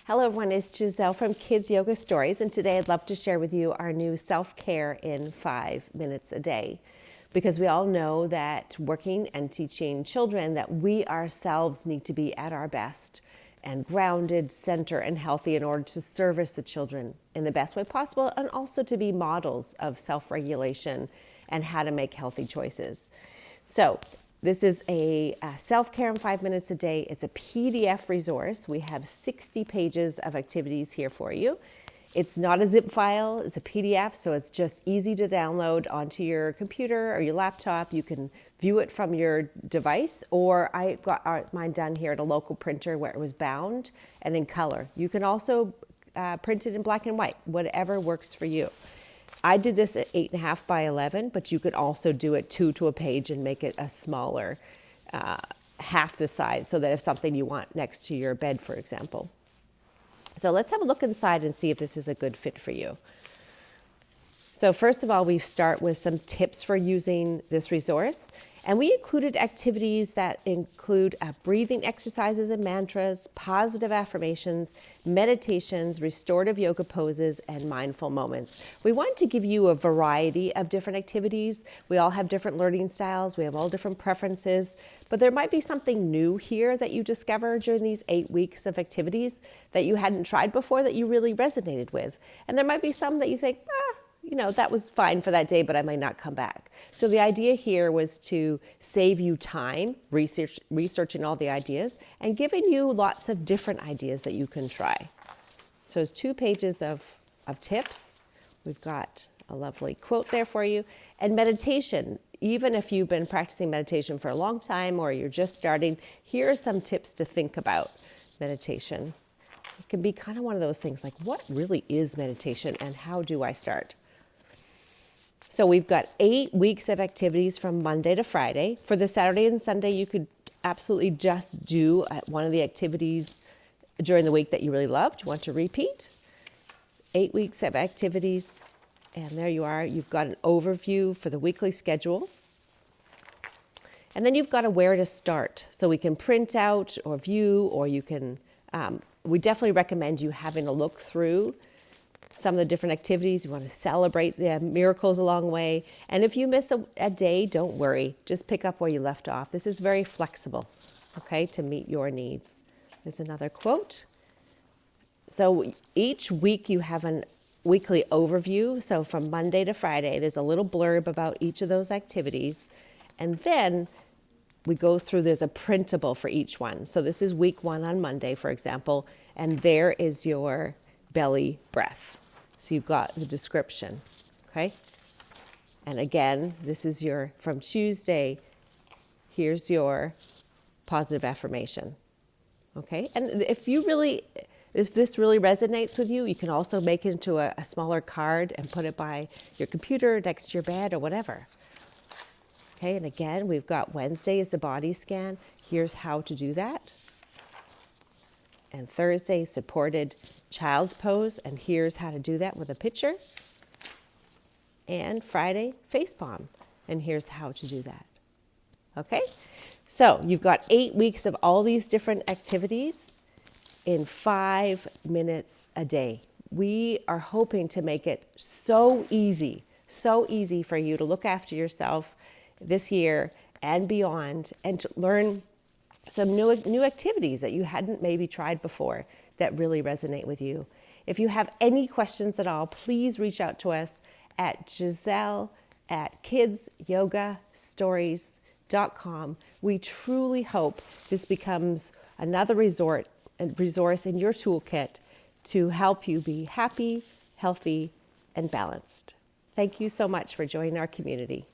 Hello everyone, it's Giselle from Kids Yoga Stories, and today I'd love to share with you our new self-care in 5 minutes a day. Because we all know that working and teaching children that we ourselves need to be at our best and grounded, center, and healthy in order to service the children in the best way possible, and also to be models of self-regulation and how to make healthy choices. So this is a self-care in 5 minutes a day. It's a PDF resource. We have 60 pages of activities here for you. It's not a zip file, it's a PDF, so it's just easy to download onto your computer or your laptop. You can view it from your device, or I got mine done here at a local printer where it was bound and in color. You can also print it in black and white, whatever works for you. I did this at 8.5 by 11, but you could also do it 2 to a page and make it a smaller, half the size, so that if something you want next to your bed, for example. So let's have a look inside and see if this is a good fit for you. So first of all, we start with some tips for using this resource. And we included activities that include breathing exercises and mantras, positive affirmations, meditations, restorative yoga poses, and mindful moments. We wanted to give you a variety of different activities. We all have different learning styles. We have all different preferences. But there might be something new here that you discover during these 8 weeks of activities that you hadn't tried before that you really resonated with. And there might be some that you think, that was fine for that day, but I might not come back. So the idea here was to save you time researching all the ideas and giving you lots of different ideas that you can try. So it's 2 pages of tips. We've got a lovely quote there for you. And meditation, even if you've been practicing meditation for a long time or you're just starting, here are some tips to think about meditation. It can be kind of one of those things like, what really is meditation and how do I start? So we've got 8 weeks of activities from Monday to Friday. For the Saturday and Sunday, you could absolutely just do one of the activities during the week that you really loved. You want to repeat. 8 weeks of activities. And there you are. You've got an overview for the weekly schedule. And then you've got a where to start. So we can print out or view, or you can, we definitely recommend you having a look through some of the different activities. You want to celebrate the miracles along the way. And if you miss a day, don't worry. Just pick up where you left off. This is very flexible, okay, to meet your needs. There's another quote. So each week you have a weekly overview. So from Monday to Friday, there's a little blurb about each of those activities. And then we go through, there's a printable for each one. So this is week 1 on Monday, for example, and there is your belly breath. So you've got the description, okay? And again, this is from Tuesday, here's your positive affirmation, okay? And if this really resonates with you, you can also make it into a smaller card and put it by your computer next to your bed or whatever. Okay, and again, we've got Wednesday is the body scan. Here's how to do that. And Thursday, supported child's pose, and here's how to do that with a picture. And Friday, face palm, and here's how to do that. Okay, so you've got 8 weeks of all these different activities in 5 minutes a day. We are hoping to make it so easy for you to look after yourself this year and beyond, and to learn some new activities that you hadn't maybe tried before that really resonate with you. If you have any questions at all, please reach out to us at giselle@kidsyogastories.com. We truly hope this becomes another resource in your toolkit to help you be happy, healthy, and balanced. Thank you so much for joining our community.